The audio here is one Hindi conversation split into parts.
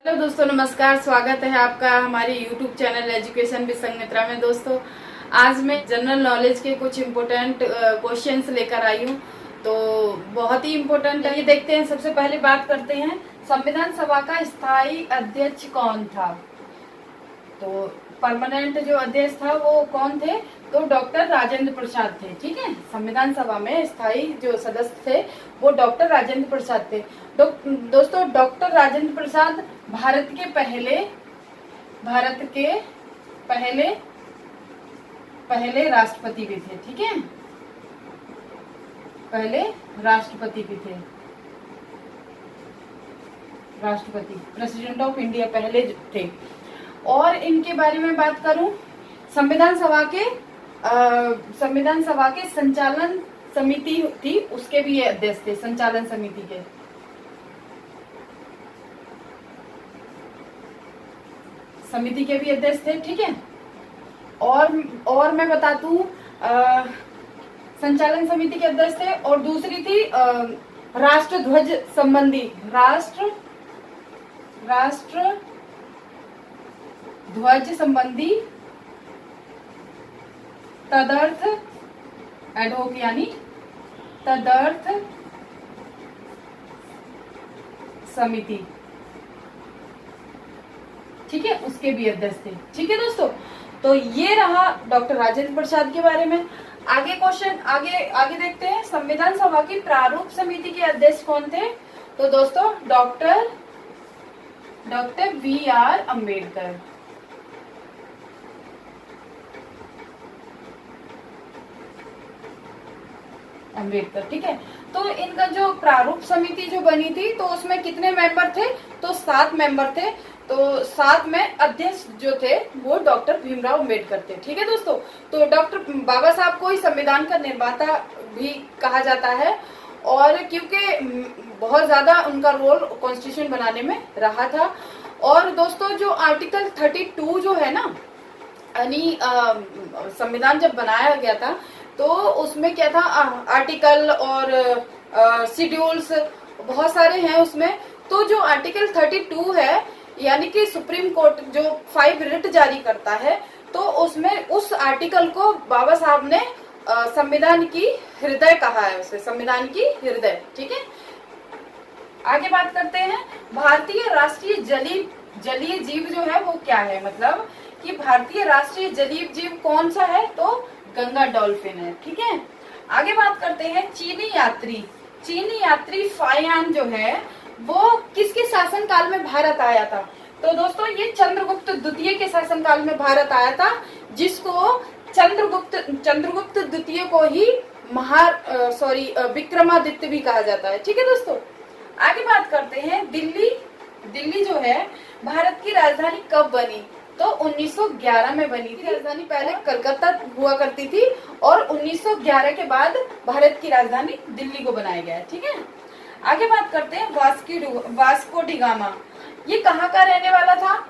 हेलो दोस्तों, नमस्कार। स्वागत है आपका हमारे YouTube channel education with Sanghamitra में। दोस्तों, आज मैं जनरल नॉलेज के कुछ इम्पोर्टेंट क्वेश्चंस लेकर आई हूँ। तो बहुत ही इम्पोर्टेंट है, ये देखते हैं। सबसे पहले बात करते हैं, संविधान सभा का स्थायी अध्यक्ष कौन था। तो परमानेंट जो अध्यक्ष था वो कौन थे? तो डॉक्टर राजेंद्र प्रसाद थे। ठीक है, संविधान सभा में स्थायी जो सदस्य थे वो डॉक्टर राजेंद्र प्रसाद थे। दोस्तों, डॉक्टर राजेंद्र प्रसाद भारत के पहले राष्ट्रपति भी थे। ठीक है, पहले राष्ट्रपति भी थे। राष्ट्रपति, प्रेसिडेंट ऑफ इंडिया पहले थे। और इनके बारे में बात करूं, संविधान सभा के संचालन समिति थी, उसके भी ये अध्यक्ष थे। संचालन समिति के भी अध्यक्ष थे। ठीक है, और मैं बता दूं, संचालन समिति के अध्यक्ष थे। और दूसरी थी राष्ट्र ध्वज संबंधी तदर्थ एडहोक यानी तदर्थ समिति। ठीक है, उसके भी अध्यक्ष थे। ठीक है दोस्तों, तो ये रहा डॉक्टर राजेंद्र प्रसाद के बारे में। आगे क्वेश्चन आगे देखते हैं, संविधान सभा की प्रारूप समिति के अध्यक्ष कौन थे? तो दोस्तों, डॉक्टर BR अम्बेडकर। ठीक है, तो इनका जो प्रारूप समिति जो बनी थी, तो उसमें कितने मेंबर थे? तो 7 मेंबर थे। तो 7 में अध्यक्ष जो थे वो डॉक्टर भीमराव अम्बेडकर थे। ठीक है दोस्तों, तो डॉक्टर बाबा साहब को ही संविधान का निर्माता भी कहा जाता है। और क्योंकि बहुत ज्यादा उनका रोल कॉन्स्टिट्यूशन बनाने में रहा था। और दोस्तों, जो आर्टिकल 32 जो है ना, यानी संविधान जब बनाया गया था तो उसमें क्या था, आर्टिकल और शेड्यूल्स बहुत सारे हैं उसमें। तो जो आर्टिकल 32 है, यानी कि सुप्रीम कोर्ट जो 5 रिट जारी करता है, तो उसमें उस आर्टिकल को बाबा साहब ने संविधान की हृदय कहा है, उसे संविधान की हृदय। ठीक है, आगे बात करते हैं, भारतीय राष्ट्रीय जलीय जीव जो है वो क्या है? मतलब कि भारतीय राष्ट्रीय जलीय जीव कौन सा है? तो गंगा डॉल्फिन है। ठीक है, आगे बात करते हैं, चीनी यात्री फायान जो है वो किसके शासन काल में भारत आया था? तो दोस्तों, ये चंद्रगुप्त द्वितीय के शासन काल में भारत आया था, जिसको चंद्रगुप्त द्वितीय को ही विक्रमादित्य भी कहा जाता है। ठीक है दोस्तों, आगे बात करते हैं, दिल्ली जो है भारत की राजधानी कब बनी? तो 1911 में बनी थी। राजधानी पहले कलकत्ता हुआ करती थी और 1911 के बाद भारत की राजधानी दिल्ली को बनाया गया है। ठीक है, आगे बात करते हैं, वास्को डी गामा, ये कहाँ का रहने वाला था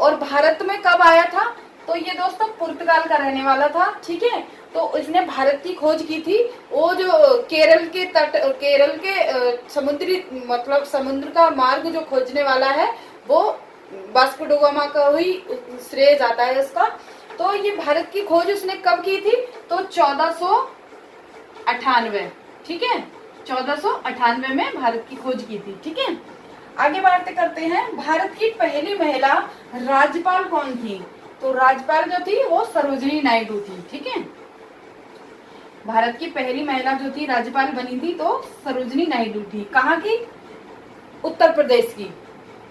और भारत में कब आया था? तो ये दोस्तों पुर्तगाल का रहने वाला था। ठीक है, तो इसने भारत की खोज की थी। वो जो केरल के समुद्री मतलब समुद्र का मार्ग जो खोजने वाला है, वो वास्को डी गामा का ही श्रेय जाता है इसका। तो ये भारत की खोज उसने कब की थी? तो 1498। ठीक है, 1498 में भारत की खोज की थी। ठीक है, आगे बात करते हैं, भारत की पहली महिला राज्यपाल कौन थी? तो राज्यपाल जो थी वो सरोजिनी नायडू थी। ठीक है, भारत की पहली महिला जो थी राज्यपाल बनी थी तो सरोजिनी नायडू थी। कहाँ की? उत्तर प्रदेश की।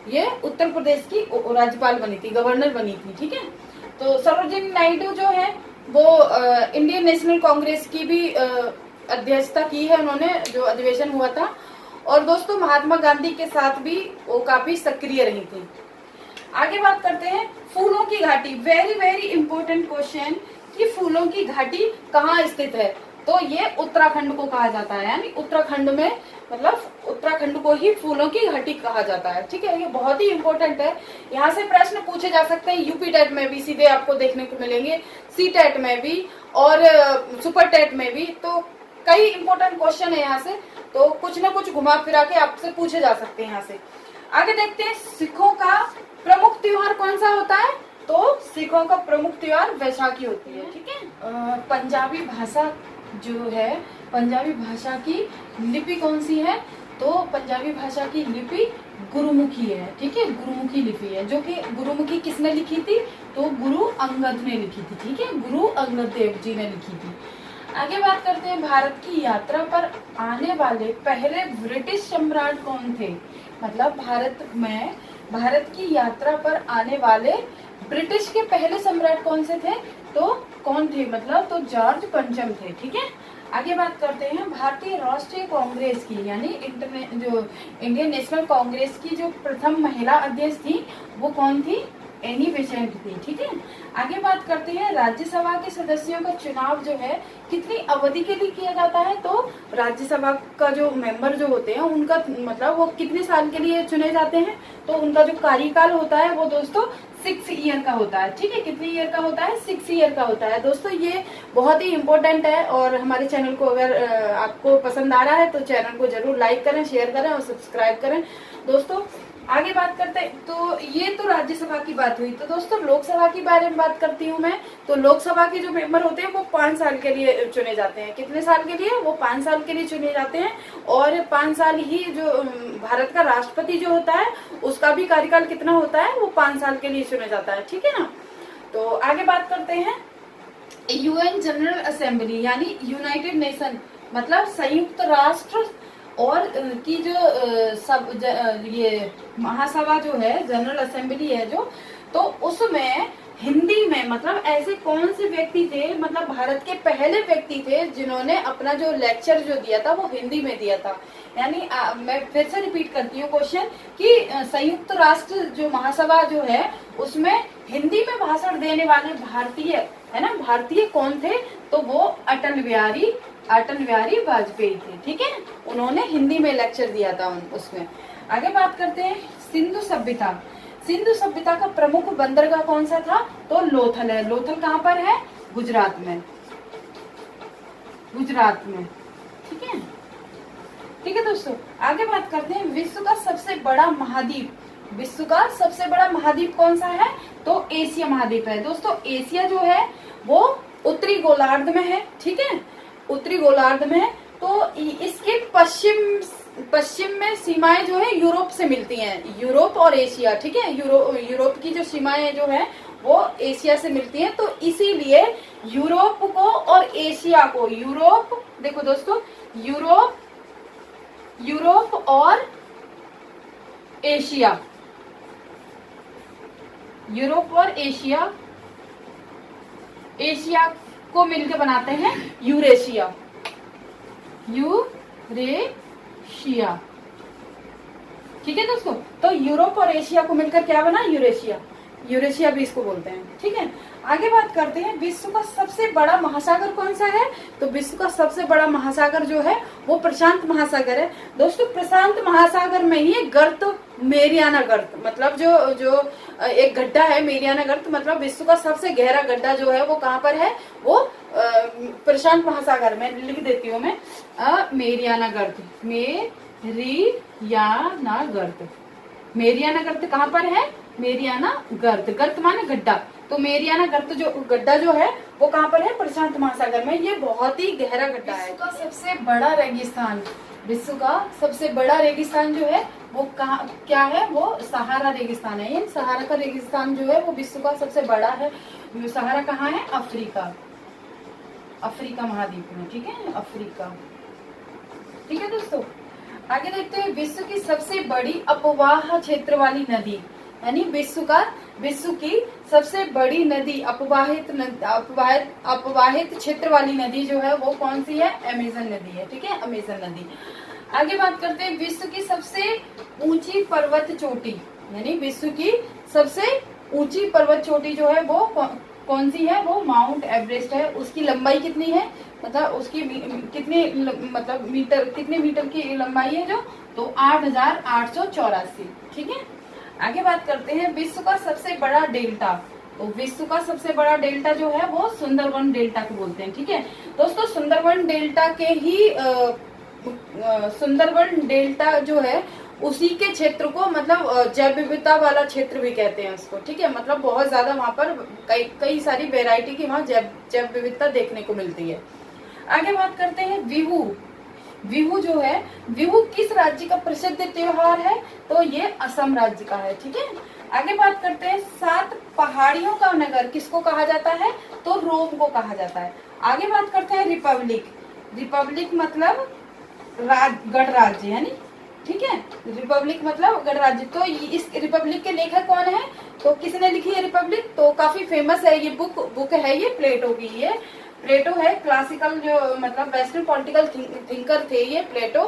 ये उत्तर प्रदेश की राज्यपाल बनी थी, गवर्नर बनी थी। ठीक है, तो सरोजिनी नायडू जो है वो इंडियन नेशनल कांग्रेस की भी अध्यक्षता की है उन्होंने, जो अधिवेशन हुआ था। और दोस्तों, महात्मा गांधी के साथ भी वो काफी सक्रिय रही थी। आगे बात करते हैं, फूलों की घाटी, वेरी इंपॉर्टेंट क्वेश्चन, कि फूलों की घाटी कहाँ स्थित है? तो ये उत्तराखंड को कहा जाता है, यानी उत्तराखंड में, मतलब उत्तराखंड को ही फूलों की घाटी कहा जाता है। ठीक है, ये बहुत ही इंपॉर्टेंट है। यहाँ से प्रश्न पूछे जा सकते हैं, यूपी टेट में भी सीधे आपको देखने को मिलेंगे, सी टेट में भी और सुपर टेट में भी। तो कई इंपॉर्टेंट क्वेश्चन है यहाँ से, तो कुछ ना कुछ घुमा फिरा के आपसे पूछे जा सकते हैं यहाँ से। आगे देखते हैं, सिखों का कौन सा होता है? तो सिखों का प्रमुख त्योहार वैसाखी होती है, ठीक है। पंजाबी भाषा जो है, पंजाबी भाषा की लिपि कौन सी है? तो पंजाबी भाषा की लिपि गुरुमुखी है, ठीक है, गुरुमुखी लिपि है, जो कि गुरुमुखी किसने लिखी थी? तो गुरु अंगद ने लिखी थी, ठीक है, गुरु अंगद देव जी ने लिखी थी। आगे बात करते हैं, भारत की यात्रा पर आने वाले पहले ब्रिटिश सम्राट कौन थे? मतलब भारत की यात्रा पर आने वाले ब्रिटिश के पहले सम्राट कौन से थे? तो कौन थे? मतलब तो जॉर्ज पंचम थे, ठीक है। आगे बात करते हैं, भारतीय राष्ट्रीय कांग्रेस की यानी इंडियन नेशनल कांग्रेस की जो प्रथम महिला अध्यक्ष थी वो कौन थी? एनी बेसेंट थी, ठीक है। आगे बात करते हैं, राज्यसभा के सदस्यों का चुनाव जो है कितनी अवधि के लिए किया जाता है? तो राज्यसभा का जो मेंबर जो होते हैं उनका मतलब वो कितने साल के लिए चुने जाते हैं? तो उनका जो कार्यकाल होता है वो दोस्तों 6 ईयर का होता है, ठीक है। कितने ईयर का होता है? 6 ईयर का होता है दोस्तों। ये बहुत ही इम्पोर्टेंट है और हमारे चैनल को अगर आपको पसंद आ रहा है तो चैनल को जरूर लाइक करें, शेयर करें और सब्सक्राइब करें दोस्तों। आगे बात करते हैं, तो ये तो राज्यसभा की बात हुई। तो दोस्तों लोकसभा की बारे में बात करती हूँ मैं। तो लोकसभा के जो मेंबर होते हैं वो 5 साल के लिए चुने जाते हैं। कितने साल के लिए? वो 5 साल के लिए चुने जाते हैं। और 5 साल ही जो भारत का राष्ट्रपति जो होता है उसका भी कार्यकाल कितना होता है? वो 5 साल के लिए चुने जाता है, ठीक है ना। तो आगे बात करते हैं, यूएन जनरल असेंबली यानी यूनाइटेड नेशन मतलब संयुक्त राष्ट्र और की जो ये महासभा जो है, जनरल असेंबली है जो, तो उसमें हिंदी में मतलब ऐसे कौन से व्यक्ति थे, मतलब भारत के पहले व्यक्ति थे जिन्होंने अपना जो लेक्चर जो दिया था वो हिंदी में दिया था। यानी मैं फिर से रिपीट करती हूँ क्वेश्चन कि संयुक्त राष्ट्र जो महासभा जो है उसमें हिंदी में भाषण देने वाले भारतीय है ना, भारतीय कौन थे? तो वो अटल बिहारी वाजपेयी थे, ठीक है। उन्होंने हिंदी में लेक्चर दिया था उसमें। आगे बात करते हैं, सिंधु सभ्यता का प्रमुख बंदरगाह कौन सा था? तो लोथल है। लोथल कहाँ पर है? गुजरात में, ठीक है दोस्तों। आगे बात करते हैं, विश्व का सबसे बड़ा महाद्वीप कौन सा है? तो एशिया महाद्वीप है दोस्तों। एशिया जो है वो उत्तरी गोलार्ध में है, ठीक है, उत्तरी गोलार्ध में है। तो इसके पश्चिम में सीमाएं जो है यूरोप से मिलती हैं, यूरोप और एशिया, ठीक है। यूरोप की जो सीमाएं जो है वो एशिया से मिलती हैं। तो इसीलिए यूरोप को और एशिया को, देखो दोस्तों, यूरोप और एशिया को मिलकर बनाते हैं यूरेशिया, ठीक है दोस्तों। तो यूरोप और एशिया को मिलकर क्या बना? यूरेशिया भी इसको बोलते हैं, ठीक है। आगे बात करते हैं, विश्व का सबसे बड़ा महासागर कौन सा है? तो विश्व का सबसे बड़ा महासागर जो है वो प्रशांत महासागर है दोस्तों। प्रशांत महासागर में ही गर्त, मेरियाना गर्त, मतलब जो एक गड्ढा है मेरियाना गर्त, मतलब विश्व का सबसे गहरा गड्ढा जो है वो कहाँ पर है? वो प्रशांत महासागर में। लिख देती हूँ मैं, मेरियाना गर्त कहाँ पर है? मेरियाना गर्त माने गड्ढा। तो मेरियाना गड्ढा जो है वो कहाँ पर है? प्रशांत महासागर में। ये बहुत ही गहरा गड्ढा है। विश्व का सबसे बड़ा रेगिस्तान जो है वो क्या है? वो सहारा रेगिस्तान है। ये सहारा का रेगिस्तान जो है वो विश्व का सबसे बड़ा है। सहारा कहाँ है? अफ्रीका महाद्वीप में, ठीक है, अफ्रीका, ठीक है दोस्तों। आगे देखते हैं, विश्व की सबसे बड़ी अपवाह क्षेत्र वाली नदी, यानी विश्व की सबसे बड़ी नदी, अपवाहित क्षेत्र वाली नदी जो है वो कौन सी है? अमेज़न नदी है, ठीक है, अमेज़न नदी। आगे बात करते हैं, विश्व की सबसे ऊंची पर्वत चोटी, यानी विश्व की सबसे ऊंची पर्वत चोटी जो है वो कौन सी है? वो माउंट एवरेस्ट है। उसकी लंबाई कितनी है? मतलब उसकी कितने मीटर की लंबाई है जो? तो 8,884, ठीक है। आगे बात करते हैं, विश्व का सबसे बड़ा डेल्टा। तो विश्व का सबसे बड़ा डेल्टा जो है वो सुंदरबन डेल्टा को बोलते हैं, ठीक है दोस्तों। सुंदरबन डेल्टा जो है उसी के क्षेत्र को मतलब जैव विविधता वाला क्षेत्र भी कहते हैं उसको, ठीक है। मतलब बहुत ज्यादा वहां पर कई सारी वेराइटी की वहां जैव विविधता देखने को मिलती है। आगे बात करते हैं बिहू। बिहू जो है, बिहू किस राज्य का प्रसिद्ध त्योहार है? तो ये असम राज्य का है, ठीक है। आगे बात करते हैं 7 पहाड़ियों का नगर किसको कहा जाता है? तो रोम को कहा जाता है। आगे बात करते हैं रिपब्लिक। रिपब्लिक मतलब गणराज्य यानी, ठीक है। रिपब्लिक मतलब गणराज्य। तो इस रिपब्लिक के लेखक कौन है? तो किसने लिखी है रिपब्लिक? तो काफी फेमस है ये बुक है ये प्लेटो की। ये प्लेटो है, क्लासिकल जो मतलब वेस्टर्न पॉलिटिकल थिंकर थे ये प्लेटो,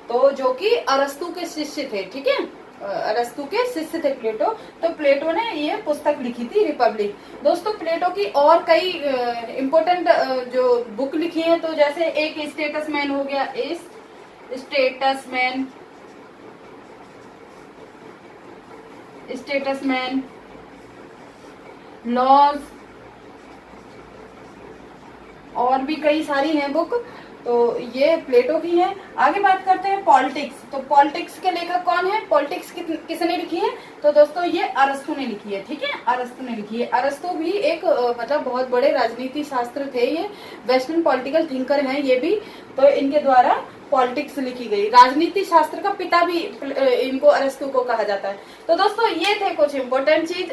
तो जो कि अरस्तु के शिष्य थे, ठीक है। अरस्तु के शिष्य थे प्लेटो। तो प्लेटो ने ये पुस्तक लिखी थी रिपब्लिक। दोस्तों प्लेटो की और कई इम्पोर्टेंट जो बुक लिखी है, तो जैसे एक स्टेटसमैन हो गया, स्टेटसमैन, लॉज, और भी कई सारी हैं बुक, तो ये प्लेटो की है। आगे बात करते हैं पॉलिटिक्स। तो पॉलिटिक्स के लेखक कौन है? पॉलिटिक्स किसने लिखी है? तो दोस्तों ये अरस्तु ने लिखी है, ठीक है। अरस्तु ने लिखी है। अरस्तु भी एक मतलब बहुत बड़े राजनीति शास्त्र थे, ये वेस्टर्न पॉलिटिकल थिंकर हैं ये भी। तो इनके द्वारा पॉलिटिक्स लिखी गई। राजनीति शास्त्र का पिता भी इनको अरस्तु को कहा जाता है। तो दोस्तों ये थे कुछ इंपॉर्टेंट चीज।